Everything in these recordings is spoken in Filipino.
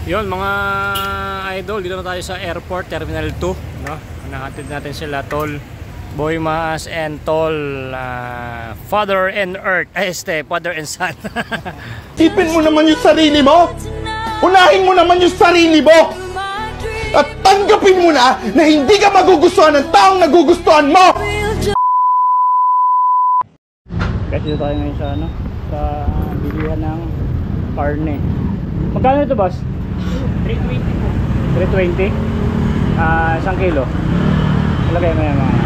Yun mga idol, dito na tayo sa airport, Terminal 2, no? Nahatid natin sila Tol Boy Maas and Tol Father and Earth, Father and Son. Tipin mo naman yung sarili mo. Unahin mo naman yung sarili mo. At tanggapin mo na hindi ka magugustuhan ng taong nagugustuhan mo. Guys, dito tayo ngayon sa sa bilihan ng karne. Magkano ito, boss? 320 po. 320? Isang kilo. Talagay mo yan mga.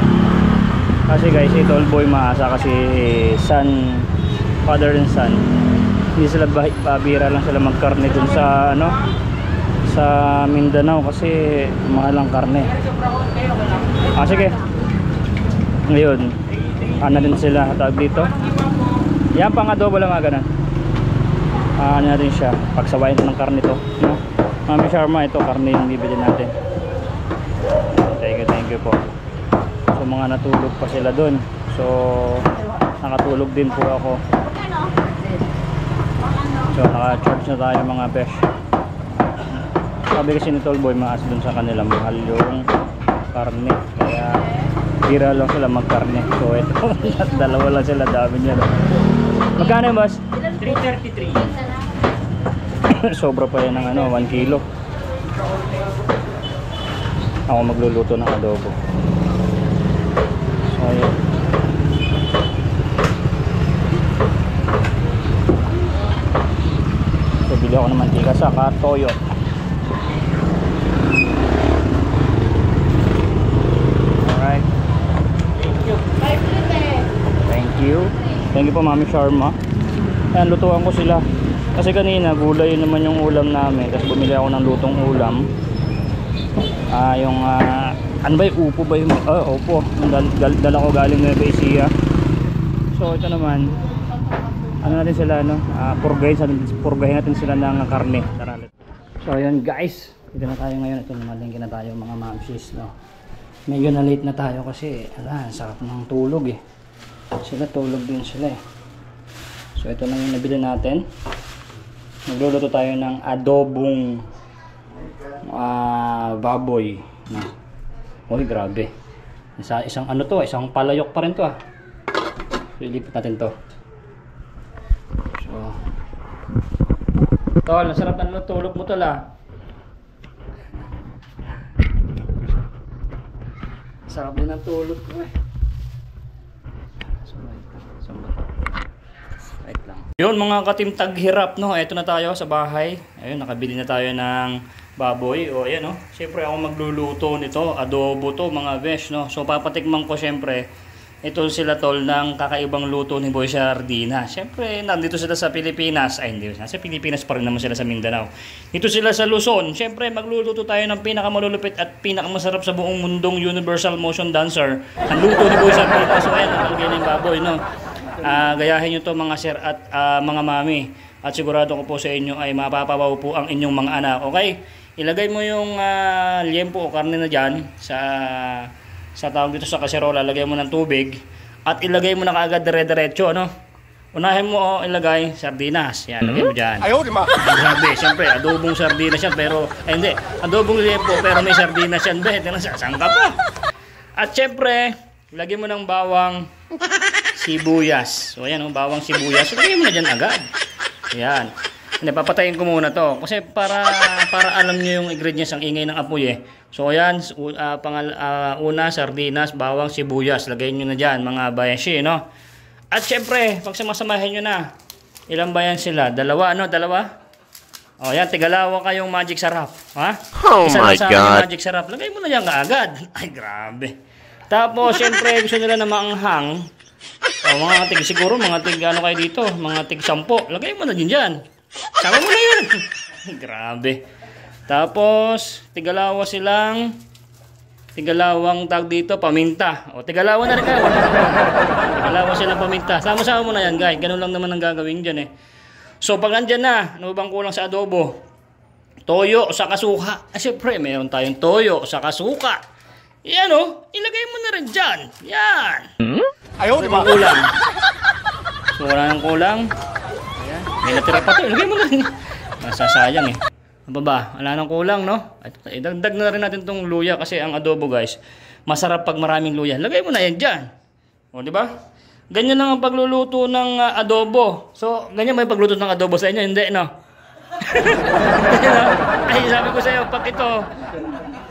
Kasi guys, si Tol Boy Maasa kasi son, father and son. Hindi sila pabira lang sila magkarne dun sa sa Mindanao kasi mahal ang karne. Sige. Ngayon, din sila tawag dito. Yan pang adobo lang mga ganun. Natin siya. Pagsawayin ng karne to, no? Mami Sharma, ito karne yung bibili natin. Thank you po. So mga natulog pa sila dun. So nakatulog din po ako. So naka-charge na tayo mga besh. Sabi kasi ni Tol Boy Maas dun sa kanila mahal yung karne. Kaya bira lang sila magkarne. So ito, dalawa lang sila, dami niya. Magkano yung boss? 333. Sobra pa yan ng 1 kilo. Ako magluluto ng adobo. So ayun. So bili ako ng mantika saka toyo. Alright. Thank you po Mami Sharma. Ayan, lutuan ko sila. Kasi kanina gulay naman yung ulam namin. Tapos bumili ako ng lutong ulam. Ano ba yung upo ba yung opo. Dala ko galing Nueva Ecija. So ito naman, natin sila purgahin natin sila ng karne. So ayan guys, dito na tayo ngayon. Ito namalingkin na tayo mga mamsis, no. Medyo na late na tayo kasi sarap ng tulog eh. Sila tulog din sila eh. So ito na yung nabili natin. Magluluto tayo ng adobong baboy na. Uy, grabe. Isang isang palayok pa rin to. So ilipat natin to. So Tol, nasarap na tulog mo tol ah. Sarap din ang tulog ko eh. Wait lang. Yun mga katim taghirap, no. Ito na tayo sa bahay. Ayun, nakabili na tayo ng baboy. O ayan, no. Siyempre ako magluluto nito. Adobo to mga besh, no. So papatikman ko siyempre. Ito sila tol ng kakaibang luto ni Boy Sardina. Siyempre nandito sila sa Pilipinas. Ay hindi, sa Pilipinas pa rin naman sila sa Mindanao. Dito sila sa Luzon. Siyempre magluluto tayo ng pinakamalulupit at pinakamasarap sa buong mundong Universal Motion Dancer. Ang luto ni Boy Sardina. So ayan, nakalagay na yung baboy, no. Gayahin nyo to mga sir at mga mami. At sigurado ko po sa inyo ay mapapawaw po ang inyong mga anak. Okay? Ilagay mo yung liempo o karne na dyan sa tawag dito sa kaserola. Lagay mo ng tubig at ilagay mo na kaagad dire-diretso, no? Unahin mo ilagay sardinas. Yan, lagay mo dyan. Ayaw, di ba? Grabe, siyempre adobong sardinas yan pero hindi, adobong liempo pero may sardinas yan. Saan ka pa? At siyempre lagay mo ng bawang sibuyas. So ayan, bawang sibuyas. Lagay mo na dyan agad. Ayan. Hindi, papatayin ko muna to. Kasi para alam nyo yung ingredients, ang ingay ng apoy eh. So ayan, una, sardinas, bawang sibuyas. Lagay nyo na dyan, mga bayashi, no? At syempre, pag samasamahin nyo na, ilang bayan sila? Dalawa, no? Dalawa? O yan, tigalawa kayong magic sarap. Ha? Oh my God. Magic sarap. Lagay mo na dyan kaagad. Ay, grabe. Tapos, syempre, gusto nila na maanghang. Mga tig, siguro, mga tig, kayo dito? Mga tig 10. Lagay mo na din dyan. Sama mo na yun. Grabe. Tapos, tigalawang tag dito, paminta. O, tigalawa na rin kayo. Tigalawa silang paminta. Sama-sama mo na yan, guys. Ganun lang naman ang gagawin dyan eh. So, pag nandyan na, ano bang kulang sa adobo? Toyo sa kasuka. Siyempre, mayroon tayong toyo sa kasuka. Yan o, ilagay mo na rin dyan. Yan. Ayaw, di ba? Kulang. So, wala nang kulang. Ayan. May natira pa to. Ilagay mo na rin. Masasayang eh. Ano pa ba? Wala nang kulang, no? Idagdag na rin natin tong luya kasi ang adobo, guys, masarap pag maraming luya. Lagay mo na yan dyan. O, di ba? Ganyan lang ang pagluluto ng adobo. So, ganyan ba yung pagluto ng adobo sa inyo? Hindi, no? Ay, sabi ko sa iyo, pag ito,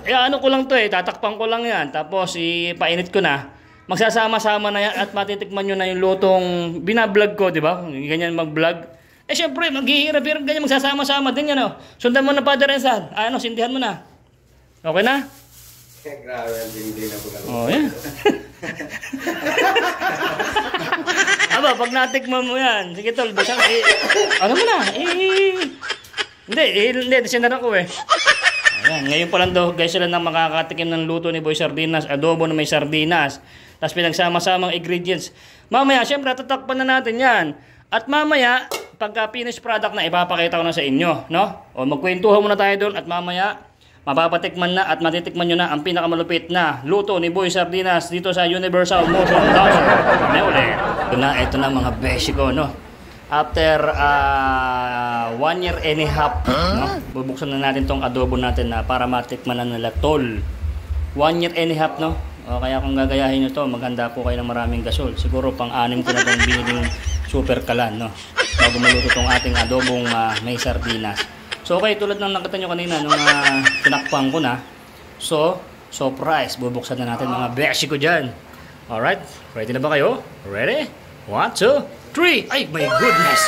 ano ko lang to tatakpan ko lang yan. Tapos, ipainit ko na. Magsasama-sama na yan at matitikman nyo na yung lutong binablog ko, di ba? Ganyan mag-vlog. Syempre, maghihirap-hirap ganyan, magsasama-sama din yan, Sundan mo na, Father Ensan. Sindihan mo na. Okay na? Grabe, hindi na po. Oh, yan. Aba, pag natikman mo yan, sige tol, basta, ano mo na, hindi, sinara ko Ayan, ngayon pa lang daw, guys, sila nang makakatikim ng luto ni Boy Sardinas, adobo na may sardinas. Tapos pinagsama-samang ingredients. Mamaya, syempre, tatakpan na natin yan. At mamaya, pagka finished product na, ipapakita ko na sa inyo, no? O magkwentuhan muna tayo doon at mamaya, mapapatikman na at matitikman nyo na ang pinakamalupit na luto ni Boy Sardinas dito sa Universal Motion Dancer. Kami ulit. Ito na mga beshi ko, no? After 1 year and a half, no? Bubuksan na natin tong adobo natin na para matikman na nila tol. 1 year and a half, no? O, kaya kung gagayahin nyo to, maghanda po kayo ng maraming gasol. Siguro pang-anim ko na itong biniling super kalan, no? Bago maluto tong ating adobong may sardinas. So, okay, tulad ng nakita nyo kanina nung tinakpang ko na. So, surprise, bubuksan na natin mga beshi ko dyan. Alright, ready na ba kayo? Ready? 1, 2, 3. Ay, my goodness!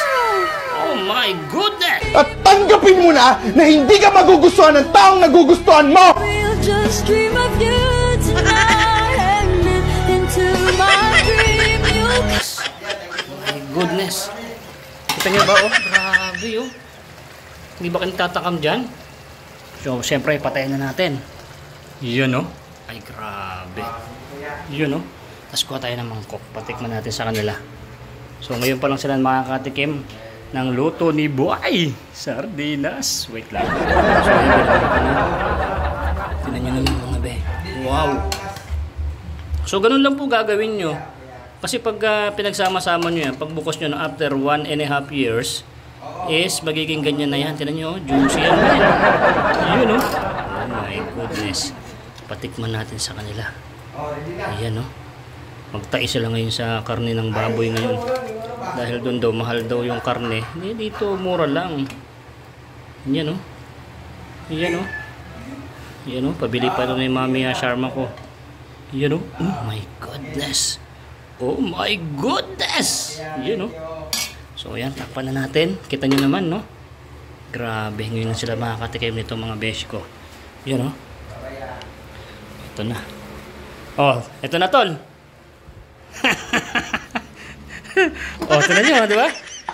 Oh my goodness! At tanggapin mo na hindi ka magugustuhan ng taong nagugustuhan mo! We'll just dream of you tonight and into my dream you'll My goodness! Kita nyo ba, Grabe, Hindi ba kayo tatakam dyan? So, siyempre, patayin na natin. Yun, Ay, grabe. Yun, Tapos kuha tayo ng mangkok. Patikman natin sa kanila. So, ngayon pa lang sila makakatikim ng luto ni Boy Sardinas. Wait lang. So, tinan nyo naman mga be. Wow! So, ganun lang po gagawin nyo. Kasi pag pinagsama-sama nyo yan, pagbukas nyo na after 1 and a half years, is magiging ganyan na yan. Tinan nyo, juicy yan. Yun, Oh my goodness. Patikman natin sa kanila. Ayan, Magtais sila ngayon sa karne ng baboy ngayon. Dahil doon daw, mahal daw yung karne. Dito, mura lang. Yan, Yan, Yan, pabili pa doon ni Mami Sharma ko. Yan, Oh my goodness. Oh my goodness. Yan, So, ayan, takpan na natin. Kita nyo naman, Grabe, ngayon na sila makakatikim nito mga besh ko. Yan, Ito na. Ito na, tol. Tignan nyo, di ba?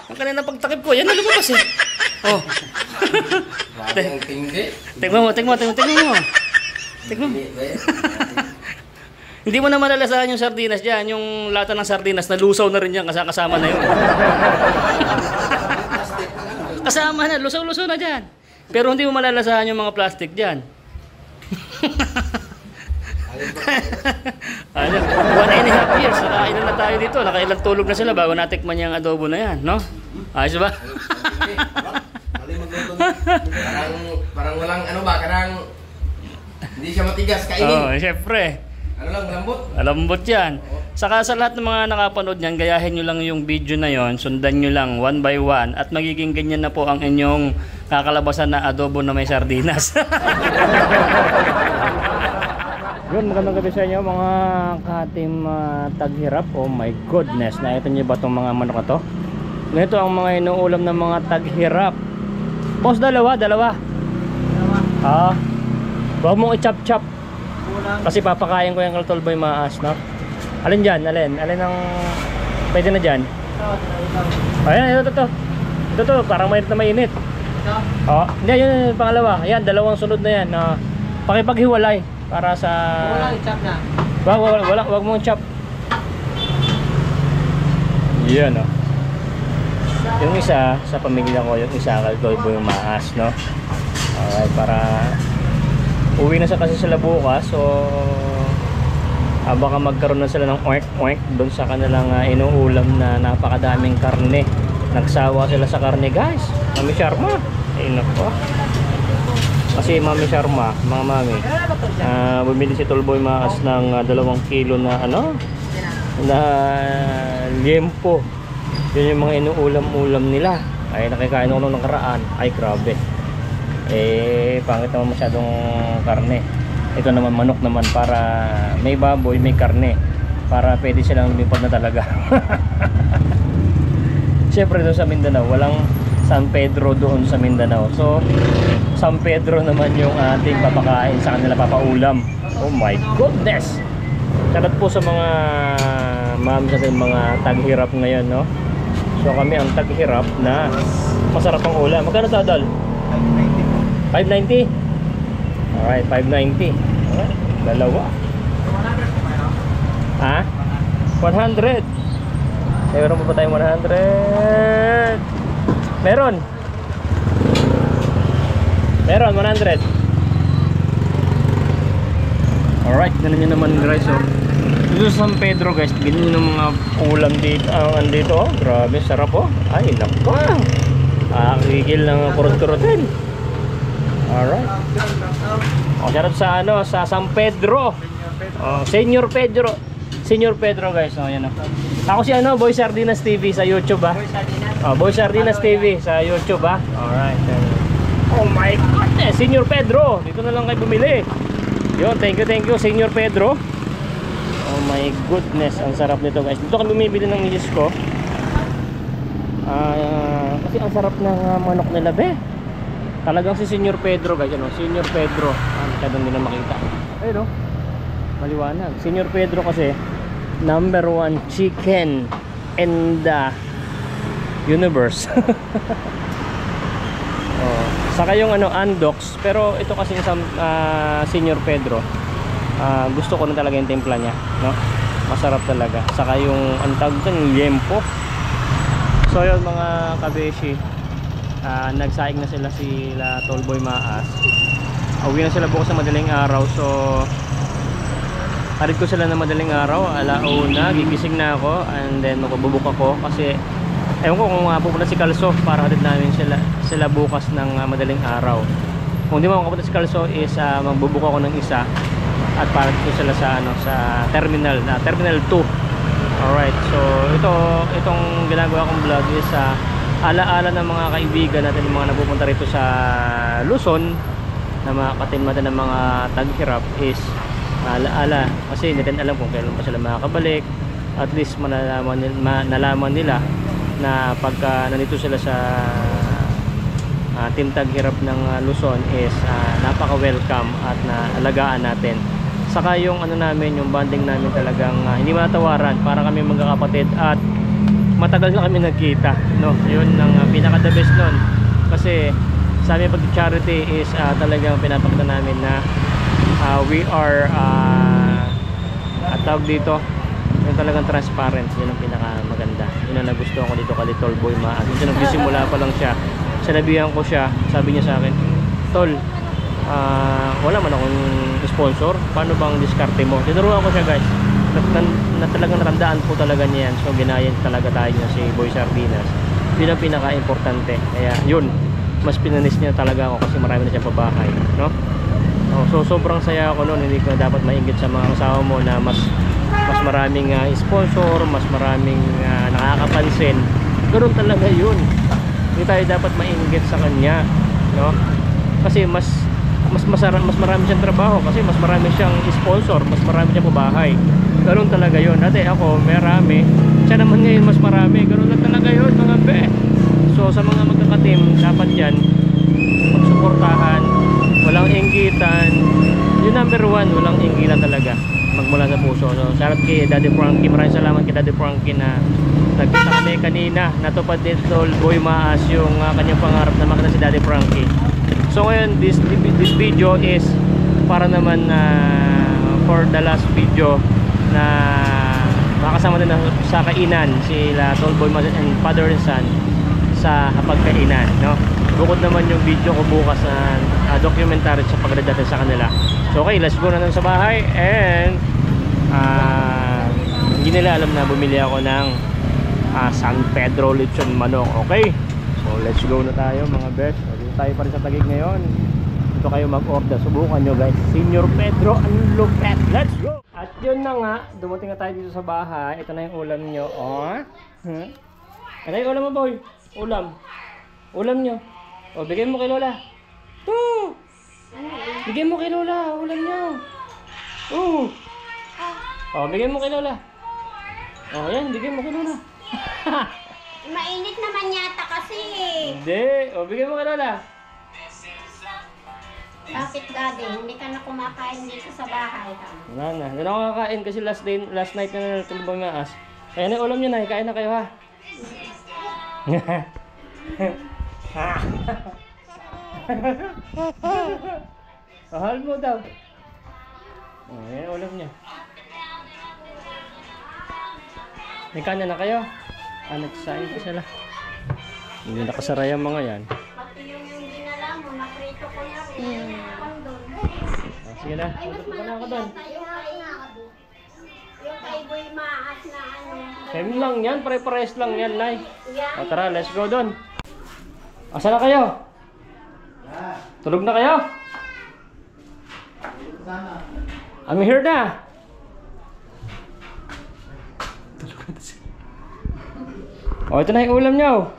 Ang kanina pagtakip ko, yan na lumabas Tignan mo. Hindi mo na malalasahan yung sardinas dyan. Yung lata ng sardinas, nalusaw na rin yan. Kasama na yun. Kasama na, lusaw-lusaw na dyan. Pero hindi mo malalasahan yung mga plastic dyan. 1 and a half years, nakailan na tayo dito. Nakailang tulog na sila bago natikman yung adobo na yan, no? Ayos ba? Parang walang karang hindi siya matigas kainin. Syempre. Ano lang, lambot? Lambot yan. Saka sa lahat ng mga nakapanood niyan, gayahin nyo lang yung video na yon, sundan nyo lang 1 by 1 at magiging ganyan na po ang inyong kakalabasan na adobo na may sardinas. Yun, magandang gabi sa inyo mga katim taghirap. Oh my goodness, nakita nyo ba itong mga manok na to? Ganito ang mga inuulam ng mga taghirap. Boss, dalawa. Huwag mong i-chop-chop. Kasi papakain ko yung kaltol boy maas, no? Alin dyan? Alin ang pwede na dyan? Ayan, ito, parang mainit na mainit. Hindi, yun yung pangalawa. Ayan, dalawang sunod na yan. Pakipaghiwalay para sa... Wala, i-chop na. Wag mong chop. Yan, yung isa sa pamilya ko, yung isa kaltol boy maas, no? Alright, para uwi na kasi sila bukas, so baka magkaroon na sila ng oink doon sa kanilang inuulam na napakadaming karne. Nagsawa sila sa karne, guys. Mami Sharma, nako. Kasi Mami Sharma, mga mami, bumili si Tolboy Maas ng 2 kilo na na liempo. Yun yung mga inuulam-ulam nila. Ay nakikain ako nung nakaraan. Ay grabe. Pangit naman masyadong karne. Ito naman manok naman, para may baboy, may karne, para pwede silang lumipad na talaga. Siyempre doon sa Mindanao, walang San Pedro doon sa Mindanao. So San Pedro naman yung ating papakain sa kanila, papaulam. Oh my goodness. Salat po sa mga ma'am sa mga taghirap ngayon, no? So kami ang taghirap na masarap ang ulam. Magkano tadal? 590. Alright, 590. Alright, dalawa. Ha? 100. Meron pa ba tayong 100? Meron. Meron, 100. Alright, ganun yun naman guys. Oh. Dito sa San Pedro guys, ganyan yung mga ulam dito. Andito, oh. Grabe, sarap oh. Ay, naku. Kikil ng kurot-kurotin. Alright. Oh, sarap sa sa San Pedro. Oh, Senyor Pedro. Senyor Pedro guys. Oh, yan oh. Ako si Boy Sardinas TV sa YouTube ah. Boy Sardinas TV sa YouTube ah. Alright. Oh my goodness, Senyor Pedro. Dito na lang kayo bumili. Yo, thank you Senyor Pedro. Oh my goodness, ang sarap nito guys. Dito kami bumibili ng milis ko. Kasi ang sarap ng manok nila be. Talagang si Senyor Pedro guys, Senyor Pedro. Masyadong din na makita. Ayun oh. Maliwanag. Senyor Pedro kasi #1 chicken in the universe. Saka yung Andox, pero ito kasi sa Senyor Pedro, gusto ko na talaga yung timpla niya, no? Masarap talaga. Saka yung antag ng liempo. So yun mga kabeshi, nagsaing na sila Tolboy Maas. Uwi na sila bukas sa madaling araw. So harid ko sila na madaling araw, 1:00, gigising na ako, and then magbubuk ako kasi ewan ko kung pupunta si Calso para hatid namin sila bukas ng madaling araw. Kung di mo makapunta si Calso is magbubuka ako ng isa at para ko sila sa sa terminal 2. Alright, so itong ginagawa kong vlog is alaala ng mga kaibigan natin, yung mga napupunta rito sa Luzon na mga katim natin ng mga taghirap, is alaala kasi hindi natin alam kung kailan pa sila makakabalik. At least nalaman nila na pagka nandito sila sa Team Taghirap ng Luzon is napaka-welcome at naalagaan natin. Saka yung namin, yung bonding namin talagang hindi matatawaran, para kami magkakapatid at matagal na kami nagkita, no? Yun ang pinaka-the best nun. Kasi sa amin pag-charity is talagang pinapakita namin na we are tawag dito, yung talagang transparent. Yun ang pinakamaganda. Yun ang nagustuhan ko dito kay Tolboy Maas. Kasi nagsisimula pa lang siya, sinabihan ko siya, sabi niya sa akin, Tol, wala man akong sponsor, paano bang diskarte mo? Tinuruan ko siya guys, na talagang natandaan po talaga niya yan. So ginayan talaga tayo niya si Boy Sardinas. Yun ang pinaka-importante. Kaya yun, mas pinanis niya talaga ako kasi marami na siyang pabahay, no? So sobrang saya ako noon. Hindi ko dapat maingit sa mga kasama mo na mas maraming sponsor, mas maraming nakakapansin. Ganoon talaga yun. Hindi tayo dapat maingit sa kanya, no? Kasi mas marami siyang trabaho, kasi mas marami siyang sponsor, mas marami siyang pabahay. Ganoon talaga yun. Dati ako marami, siya naman ngayon mas marami. Ganoon lang talaga yun mga be. So sa mga magkakatim, dapat yan magsuportahan, walang inggitan. Yung #1, walang inggitan talaga, magmula sa puso. So shoutout kay Daddy Frankie, maraming salamat kay Daddy Frankie na nagkita kami kanina. Natupad din Tolboy Maas yung kanyang pangarap na makita si Daddy Frankie. So ngayon this video is para naman for the last video na makasama din sa kainan sila Tolboy Maas and Father and Son sa pagkainan, no? Bukod naman yung video ko bukas na documentary sa pagdadating sa kanila. So okay, let's go na lang sa bahay. And hindi nila alam na bumili ako ng San Pedro lechon manok. Okay, so let's go na tayo mga best. Dito tayo pa rin sa Taguig ngayon. dito kayo mag-order. Subukan nyo guys. Senior Pedro ang lupet. Let's go! At yun na nga, dumating na tayo dito sa bahay. Ito na yung ulam nyo. Oh. Ano yung ulam mo, boy? Ulam. Ulam nyo. O, bigay mo kay Lola. Bigay mo kay Lola. Ulam nyo. O, bigay mo kay Lola. O, yan. Bigay mo kay Lola. Mainit naman yata kasi. Hindi. O, bigay mo kay Lola. Bakit daddy? Hindi ka na kumakain dito sa bahay ha? Wala na. Hindi na ako kakain kasi last night na natulbang nga as. Kaya na ulam nyo na. Kain na kayo ha. Mahal mo daw. Oh, yan ulam niya. May kanya na kayo? Nagsasain pa sila. Hindi nakasara yung mga yan. Pati yung dinala mo, naprito ko na rin. Sige na, punta na ako doon. Yung kay Boy Maas na ano. Same lang yan, pare-pares lang yan, Nay. Yan. O tara, let's go doon. Asa na kayo? Tulog na kayo? I'm here na. O, ito na yung ulam nyo.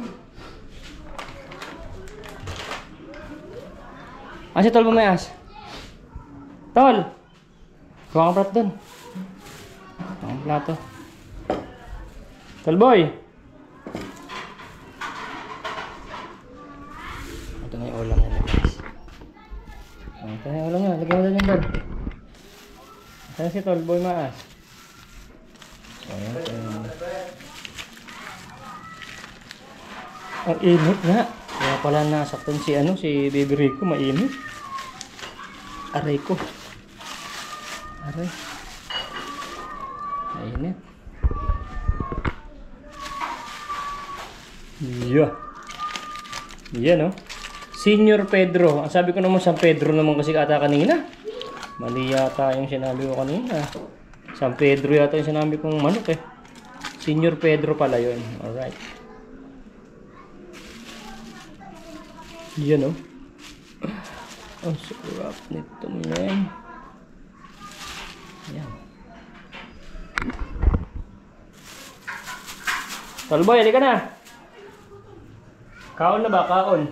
Si Tol Bumayas? Tol! Kuha kang plato dun. Kuha kang plato. Tol Boy! Ito na yung ulam nyo, guys. Ito na yung ulam nyo. Lagyan mo na yung dun. Saan si Tol Boy Maas? Ayan. Ang init nga. Kaya pala nasaktan si Baby Rico, mainit. Aray ko. Aray. Mainit. Yeah. Yan, no? Senior Pedro. Ang sabi ko naman San Pedro naman kasi ata kanina. Mali yata yung sinabi ko kanina. San Pedro yata yung sinabi kong manok eh. Senior Pedro pala yun. Alright. Yan, no? Ang sarap nito, man. Yan. Talboy, halika na. Kaon na ba? Kaon.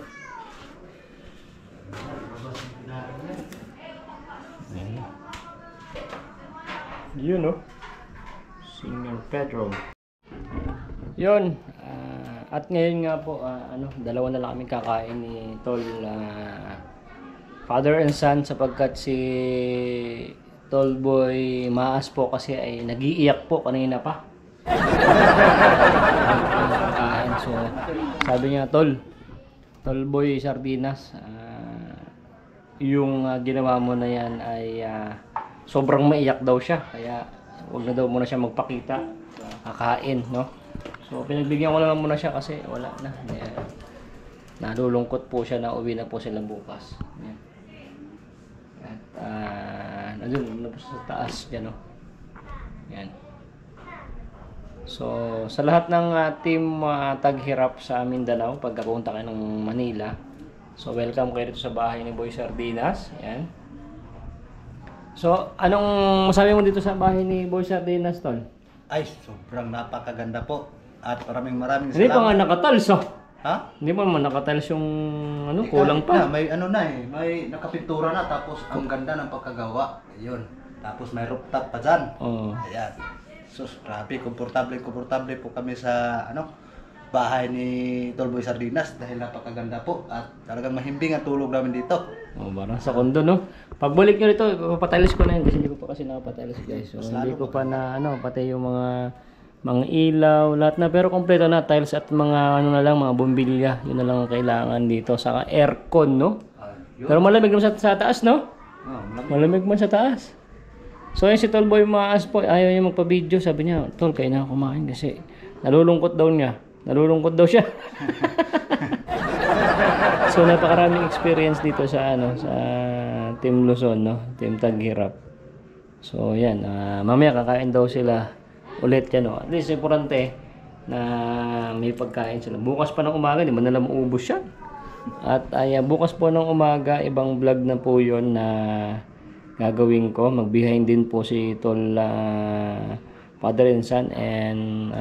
Yun, no? Senior Pedro. Yun. At ngayon nga po, dalawa na lang kami kakain ni Tol Father and Son sapagkat si Tolboy Maas po kasi ay nag-iiyak po kanina pa. So, sabi niya, Tolboy Sardinas, yung ginawa mo na yan ay sobrang maiyak daw siya. Kaya wag na daw muna siya magpakita. Kakain, no? So, pinagbigyan ko lang muna siya kasi wala na. Nalulungkot po siya na uwi na po sila bukas. Yan. At, nandun na po sa taas dyan, no? Yan. So, sa lahat ng team taghirap sa Mindanao, pagkapunta kayo ng Manila, so, welcome kayo dito sa bahay ni Boy Sardinas. Yan. So, anong masabi mo dito sa bahay ni Boy Sardinas, Tol? Ay, sobrang napakaganda po. At maraming salamat. Hindi pa nga nakatiles, oh. Ha? Hindi pa naman nakatiles yung kulang pa. May may nakapintura na tapos ang ganda ng pagkagawa. Ayun. Tapos may rooftop pa dyan. Oo. Ayan. So, grabe, komportable po kami sa bahay ni Tolboy Sardinas dahil napakaganda po at talagang mahimbing ang tulog namin dito. Oh, parang sa kondo, no? Pagbalik nyo rito, papatiles ko na yun kasi hindi ko pa kasi nakapatiles, guys. So, hindi ko pa na, pati yung mga ilaw, lahat na. Pero kompleto na, tiles at mga, mga bumbilya. Yun na lang ang kailangan dito. Saka aircon, no? Pero malamig naman sa taas, no? Malamig man sa taas. So, yun si Tolboy Maas po, ayaw niya magpa-video. Sabi niya, Tol, kayo na kumain kasi nalulungkot daw niya. Nalulungkot daw siya. So, napakaraming experience dito sa, sa Team Luzon, no? Team Taghirap. So, yan. Mamaya kakain daw sila ulit yan, no? At least, importante na may pagkain sila. Bukas pa ng umaga, di ba nila maubos yan? At bukas po ng umaga, ibang vlog na po yon na gagawin ko. Mag-behind din po si Tol Father and Son and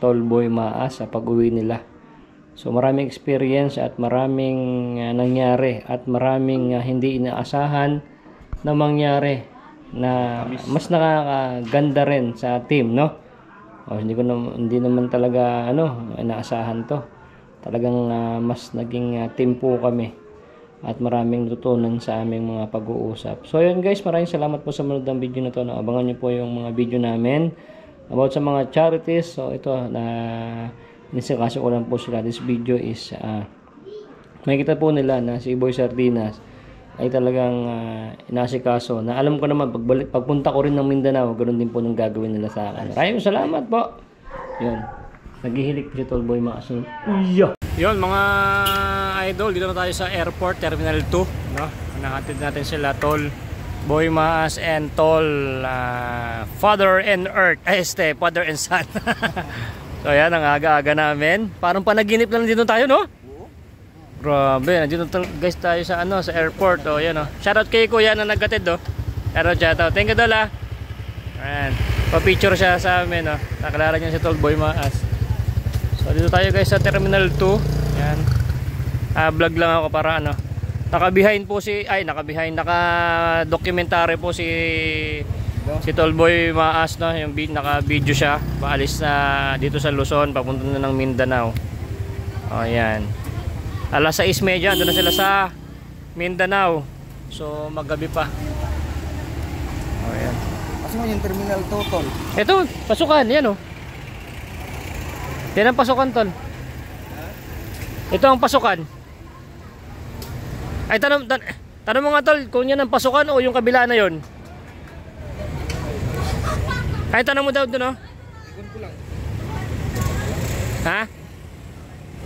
Tol Boy Maas sa pag-uwi nila. So maraming experience at maraming nangyari at maraming hindi inaasahan na mangyari na mas nakakaganda rin sa team, no? Hindi naman talaga inaasahan to. Talagang mas naging team po kami at maraming natutunan sa aming mga pag-uusap. So yun guys, maraming salamat po sa manood ng video na to. Abangan nyo po yung mga video namin about sa mga charities. So ito na inisikaso ko lang po sila. This video is makikita po nila na si Boy Sardinas ay talagang inasikaso na alam ko naman pagpunta ko rin ng Mindanao, ganoon din po nang gagawin nila sa akin. Maraming salamat po. Yun. Naghihilik po si Tol Boy Maas. Yun mga idol, dito na tayo sa airport, Terminal 2, no? Nahatid natin sila Tol Boy Maas and Tol Father and Son. So yan, ang aga-aga namin. Parang panaginip na lang dito tayo, no? Grabe, nandito guys tayo sa sa airport. Oh, yan oh. Shoutout kay Kuya na nagkatid, oh. Shoutout. Thank you, Tol, ah. Ayan. Pa-picture siya sa amin, oh. Nakalala niya si Tol Boy Maas. So dito tayo guys sa Terminal 2. Yan. Vlog lang ako para naka-behind po naka-documentary po si Tol Boy Maas, no, yung naka-video siya. Paalis na dito sa Luzon, papunta na ng Mindanao. Oh, yan. Alas 6:30 doon na sila sa Mindanao. So maggabi pa. Oh, yan. Kasi mo yung Terminal 2, Tol. Ito, pasukan, yan oh. Yan ang pasukan, Tol. Ito ang pasukan. Ay, tanong mo nga, Tol, kung yan ang pasukan o yung kabila na yon. Ay, tanong mo daw doon, oh. Ikon ko lang. Ha?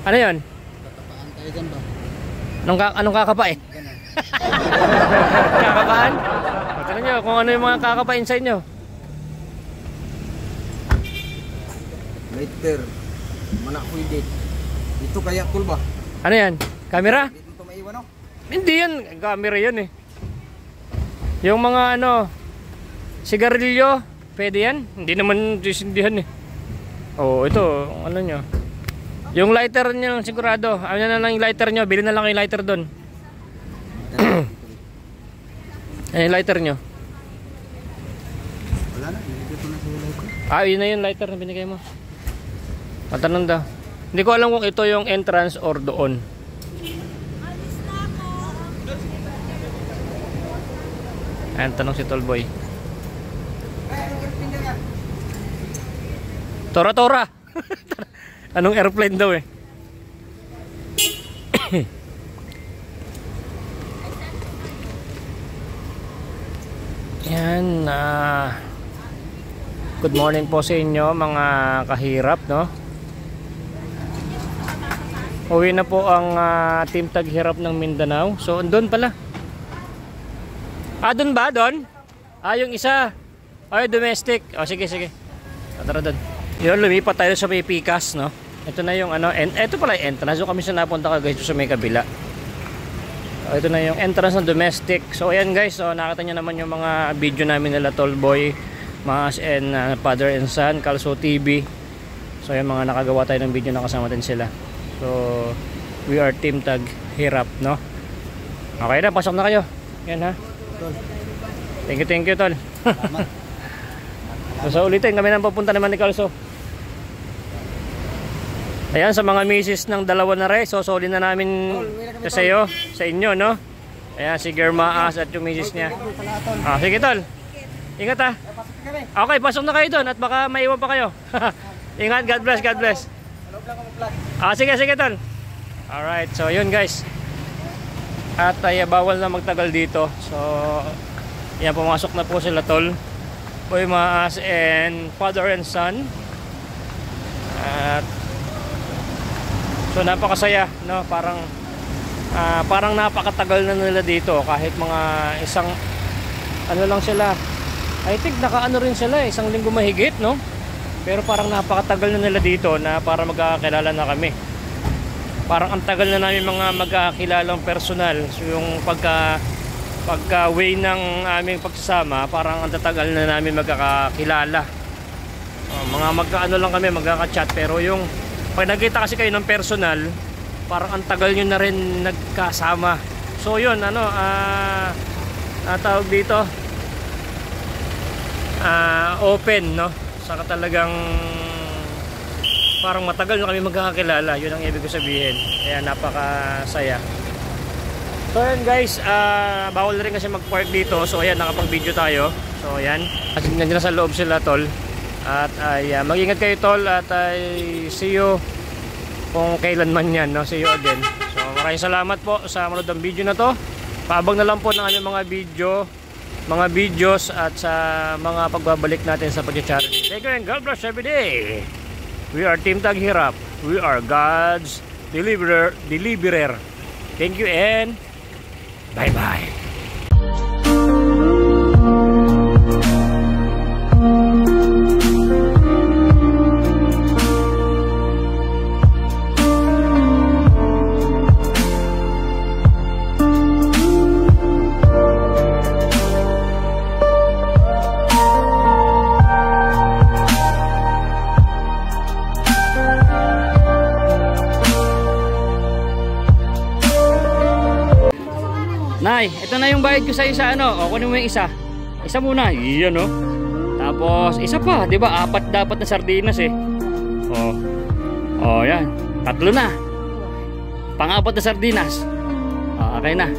Ano yon? Tatapaan tayo dyan ba? Anong kakapa eh? Kakapaan? Tanong nyo kung ano yung mga kakapain sa inyo. Later. Mana pwede. Ito kaya Tol ba? Ano yan? Camera? Dito ito maiwan, no? Hindi yan. Camera yan eh. Yung mga sigarilyo, pwede yan? Hindi naman disindihan eh. Oh, ito. Ano nyo? Yung lighter nyo sigurado. Ano na lang yung lighter nyo? Bili na lang yung lighter doon. Ano yung lighter nyo? Wala na. Dito na sa lighter. Yun na yung lighter na binigay mo. Matanong daw. Hindi ko alam kung ito yung entrance or doon. Ayan, tanong si Tol Boy. Tora. Anong airplane daw eh? Yan. Good morning po sa inyo mga kahirap, no? Uwi na po ang Team Taghirap ng Mindanao. So, doon pala. Doon ba? Doon? Yung isa. Ay, domestic. Sige. Tara doon. Yun, lumipat tayo sa may Pikas, no? Ito na yung ito pala yung entrance. So, kami sa napunta ka guys sa may kabila. So, ito na yung entrance ng domestic. So, ayan guys. So, nakita nyo naman yung mga video namin nila Tol Boy Maas and Father and Son, Kalso TV. So, yung mga nakagawa tayo ng video na kasama din sila. So, we are Team Taghirap, no? Okay na, pasok na kayo. Yan ha. Thank you, Tol. So, ulitin kami nang papunta naman ni Kalso. Ayan, sa mga misis ng dalawa na rin, so soli na namin sa iyo, sa inyo, no? Ayan, si Germaas at yung misis niya. Sige, Tol. Ingat ha. Okay, pasok na kayo doon at baka maiwan pa kayo. Ingat, God bless. Sige, Tol. Alright, so yun guys. At bawal na magtagal dito. So, yan, pumasok na po sila Tol Boy Maas and Father and Son. At so napakasaya, no? Parang napakatagal na nila dito kahit mga isang lang sila. I think nakaano rin sila, isang linggo mahigit, no? Pero parang napakatagal na nila dito na para magkakilala na kami. parang ang tagal na namin mga magkakilalang personal. So yung pagka way ng aming pagsasama, parang ang tatagal na namin magkakakilala. Mga magkaano lang kami, magkaka-chat, pero yung pag nakita kasi kayo ng personal, parang ang tagal nyo na rin nagkasama. So yun, tawag dito, open, no? Saka talagang parang matagal na kami magkakakilala. Yun ang ibig ko sabihin. Kaya napakasaya. So ayan guys, bawal na rin kasi mag-park dito. So ayan, nakapag-video tayo. So ayan, kasi nandiyan sa loob sila, tol. At mag-ingat kayo, tol. At see you kung kailan man yan, no? See you again. So maraming salamat po sa manood ng video na to. Paabang na lang po ng aming mga videos at sa mga pagbabalik natin sa pag-charity. Thank you and God bless every day. We are Team Taghirap. We are God's deliverer. Thank you and bye-bye. Nay, ito na yung bayad ko sa isa, ano? O, kunin mo yung isa. Isa muna. Iyan, no? Tapos, isa pa. Diba? 4 dapat na sardinas, eh. O, yan. 3 na. Pang-4 na sardinas. O, okay na.